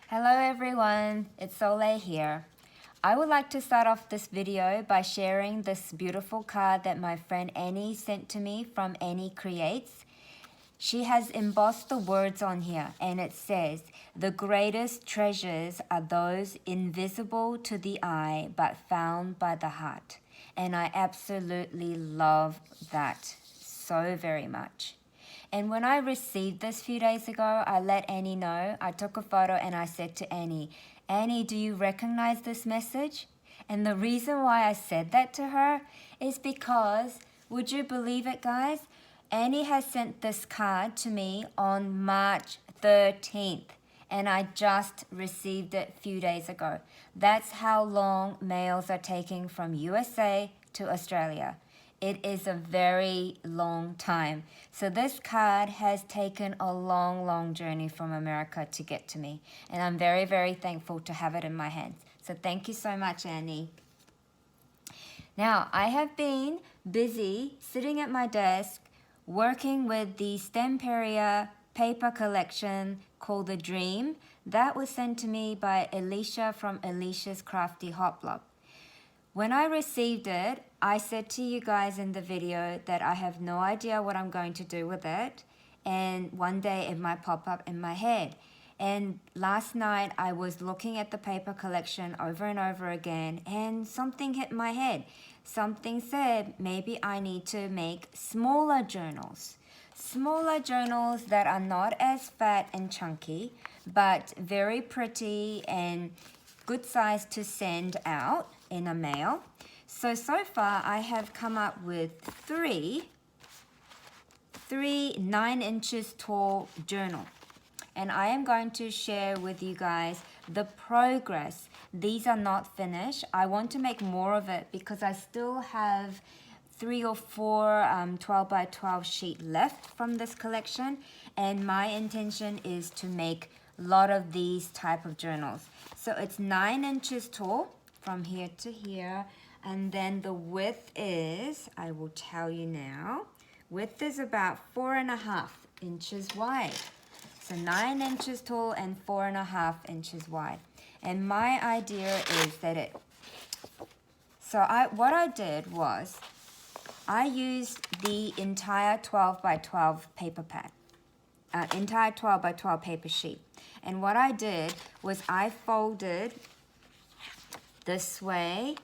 Hello everyone, it's Soleil here. I would like to start off this video by sharing this beautiful card that my friend Annie sent to me from Annie Creates. She has embossed the words on here and it says, "The greatest treasures are those invisible to the eye but found by the heart." And I absolutely love that so very much. And when I received this a few days ago, I let Annie know. I took a photo and I said to Annie, "Annie, do you recognize this message?" And the reason why I said that to her is because, would you believe it, guys? Annie has sent this card to me on March 13th. And I just received it a few days ago. That's how long mails are taking from USA to Australia. It is a very long time. So this card has taken a long journey from America to get to me. And I'm very thankful to have it in my hands. So thank you so much, Annie. Now, I have been busy sitting at my desk working with the Stamperia paper collection called the Dream. That was sent to me by Alicia from Alicia's Crafty Hot Block. When I received it, I said to you guys in the video that I have no idea what I'm going to do with it, and one day it might pop up in my head. And last night I was looking at the paper collection over and over again, and something hit my head. Something said maybe I need to make smaller journals. Smaller journals that are not as fat and chunky, but very pretty and good size to send out in a mail. So far I have come up with three 9 inches tall journal. And I am going to share with you guys the progress. These are not finished. I want to make more of it because I still have 3 or 4 12 by 12 sheet left from this collection. And my intention is to make a lot of these type of journals. So it's 9 inches tall from here to here. And then the width is, I will tell you now, width is about 4.5 inches wide. So 9 inches tall and 4.5 inches wide. And my idea is that what I did was I used the entire 12 by 12 paper pad, entire 12 by 12 paper sheet. And what I did was I folded this way,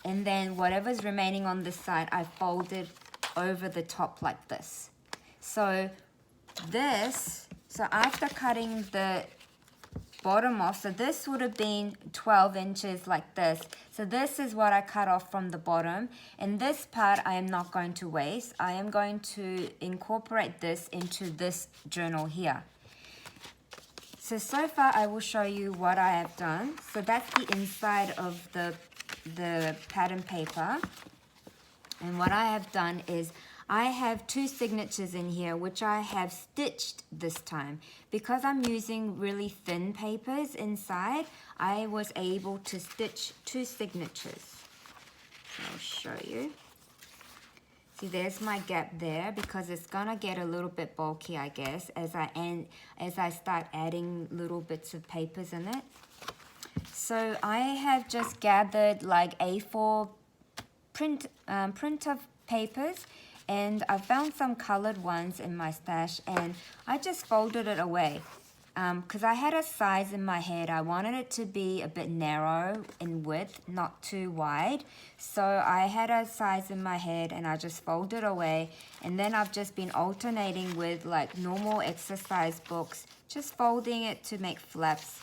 and then whatever's remaining on this side, I folded over the top like this. So after cutting the bottom off, so this would have been 12 inches like this. So this is what I cut off from the bottom. And this part I am not going to waste. I am going to incorporate this into this journal here. So far I will show you what I have done. So that's the inside of the pattern paper. And what I have done is I have 2 signatures in here which I have stitched this time. Because I'm using really thin papers inside, I was able to stitch 2 signatures. So I'll show you. See, there's my gap there because it's gonna get a little bit bulky, I guess, as I start adding little bits of papers in it. So I have just gathered like A4 print of papers, and I found some colored ones in my stash, and I just folded it away because I had a size in my head. I wanted it to be a bit narrow in width, not too wide. So I had a size in my head and I just folded away, and then I've just been alternating with like normal exercise books, just folding it to make flaps.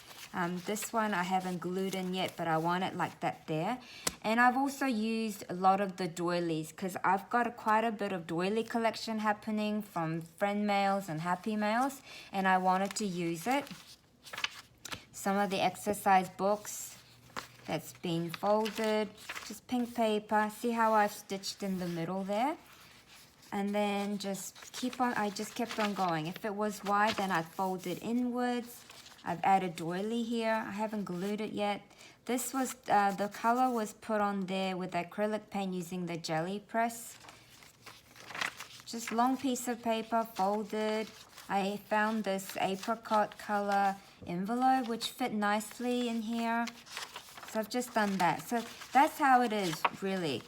This one I haven't glued in yet, but I want it like that there. And I've also used a lot of the doilies because I've got quite a bit of doily collection happening from friend mails and happy mails, and I wanted to use it. Some of the exercise books that's been folded, just pink paper. See how I've stitched in the middle there? And then I just kept on going. If it was wide, then I'd fold it inwards. I've added doily here. I haven't glued it yet. This was, the color was put on there with acrylic paint using the jelly press. Just long piece of paper folded. I found this apricot color envelope which fit nicely in here. So I've just done that. So that's how it is, really.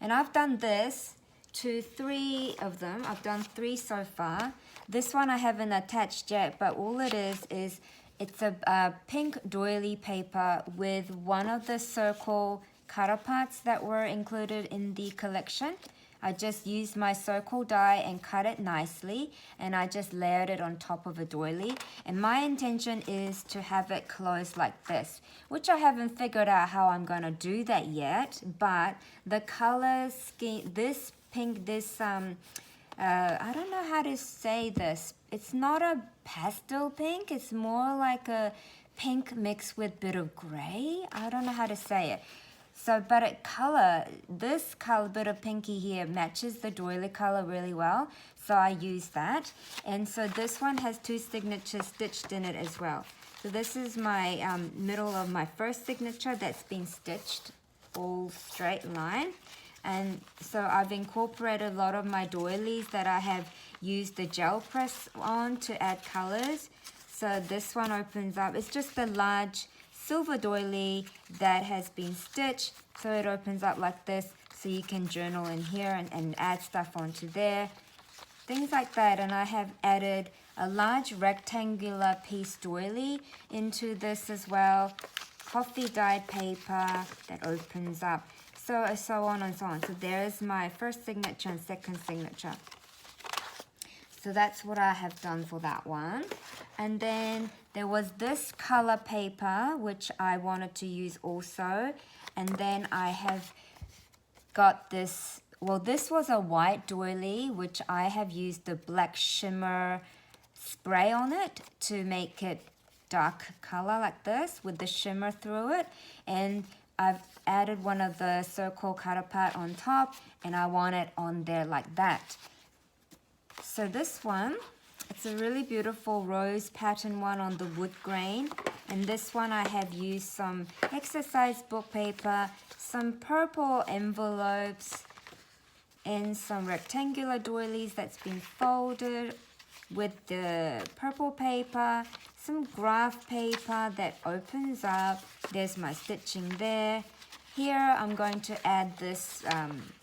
And I've done this to 3 of them. I've done 3 so far. This one I haven't attached yet, but all it is it's a pink doily paper with one of the circle cutter parts that were included in the collection. I just used my circle die and cut it nicely, and I just layered it on top of a doily. And my intention is to have it closed like this, which I haven't figured out how I'm gonna do that yet, but the color scheme, this pink, this I don't know how to say this. It's not a pastel pink. It's more like a pink mixed with a bit of gray. I don't know how to say it. So, but this color, bit of pinky here matches the doily color really well. So I use that. And so this one has 2 signatures stitched in it as well. So this is my middle of my first signature that's been stitched all straight line. And so I've incorporated a lot of my doilies that I have used the gel press on to add colors. So this one opens up. It's just a large silver doily that has been stitched. So it opens up like this. So you can journal in here and add stuff onto there. Things like that. And I have added a large rectangular piece doily into this as well. Coffee dyed paper that opens up. So on and so on. So there's my first signature and second signature. So that's what I have done for that one. And then there was this color paper, which I wanted to use also. And then I have got this, well, this was a white doily, which I have used the black shimmer spray on it to make it dark color like this with the shimmer through it. And I've added one of the circle cutter part on top, and I want it on there like that. So this one, it's a really beautiful rose pattern one on the wood grain. And this one I have used some exercise book paper, some purple envelopes, and some rectangular doilies that's been folded with the purple paper, some graph paper that opens up. There's my stitching there. Here I'm going to add this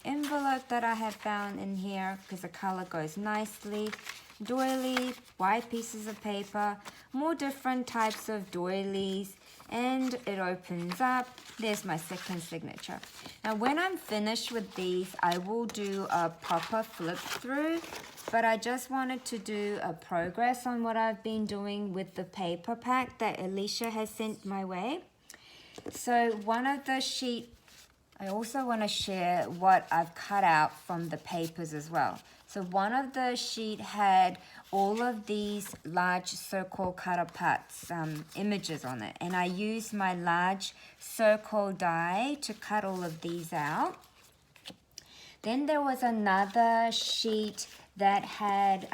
envelope that I have found in here because the color goes nicely. Doily, white pieces of paper, more different types of doilies, and it opens up. There's my second signature. Now when I'm finished with these, I will do a proper flip through, but I just wanted to do a progress on what I've been doing with the paper pack that Alicia has sent my way. So one of the sheet, I also want to share what I've cut out from the papers as well. So one of the sheet had all of these large circle cutter parts, images on it. And I used my large circle die to cut all of these out. Then there was another sheet that had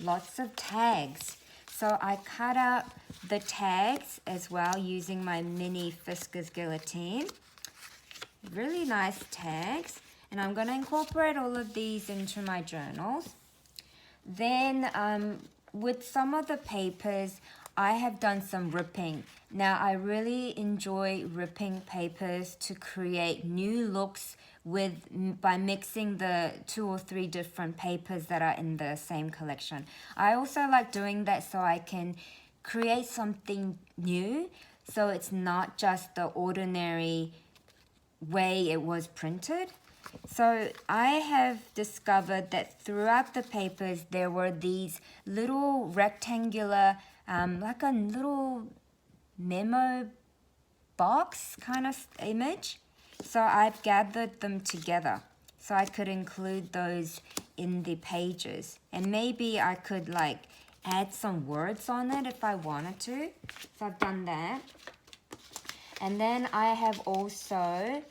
lots of tags. So I cut out the tags as well using my mini Fiskars guillotine. Really nice tags. And I'm going to incorporate all of these into my journals. Then with some of the papers, I have done some ripping. Now I really enjoy ripping papers to create new looks by mixing the 2 or 3 different papers that are in the same collection. I also like doing that so I can create something new, so it's not just the ordinary way it was printed. So I have discovered that throughout the papers there were these little rectangular, like a little memo box kind of image. So I've gathered them together so I could include those in the pages. And maybe I could like add some words on it if I wanted to. So I've done that. And then I have also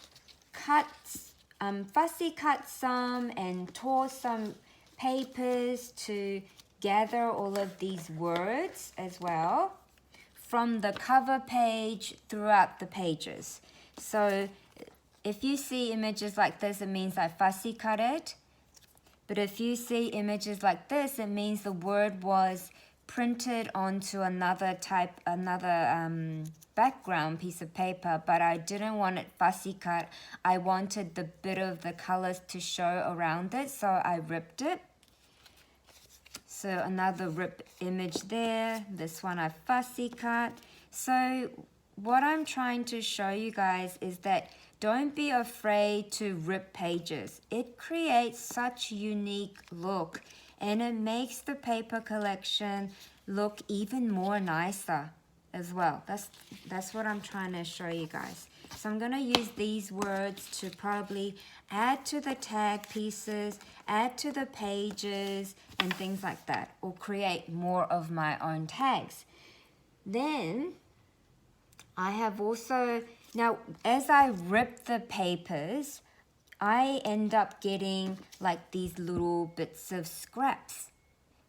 fussy cut some and tore some papers to gather all of these words as well from the cover page throughout the pages. So if you see images like this, it means I fussy cut it. But if you see images like this, it means the word was printed onto another background piece of paper, but I didn't want it fussy cut. I wanted the bit of the colors to show around it, so I ripped it. So another rip image there. This one I fussy cut. So what I'm trying to show you guys is that don't be afraid to rip pages. It creates such unique look and it makes the paper collection look even more nicer as well. That's what I'm trying to show you guys. So I'm going to use these words to probably add to the tag pieces, add to the pages and things like that, or create more of my own tags. Then I have also, now as I rip the papers, I end up getting like these little bits of scraps.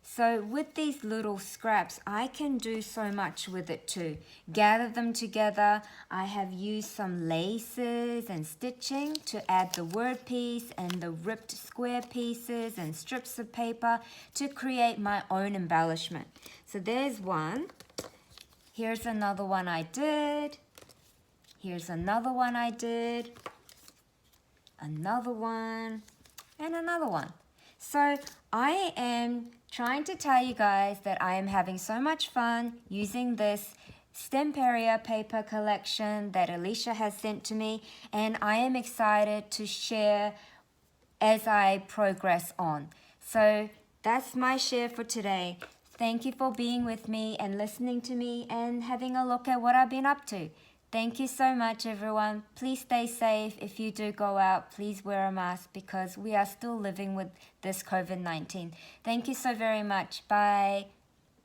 So with these little scraps, I can do so much with it too. Gather them together. I have used some laces and stitching to add the word piece and the ripped square pieces and strips of paper to create my own embellishment. So there's one. Here's another one I did. Here's another one I did. Another one. And another one. So I am trying to tell you guys that I am having so much fun using this Stamperia paper collection that Alicia has sent to me, and I am excited to share as I progress on. So that's my share for today. Thank you for being with me and listening to me and having a look at what I've been up to. Thank you so much, everyone. Please stay safe. If you do go out, please wear a mask because we are still living with this COVID-19. Thank you so very much. Bye.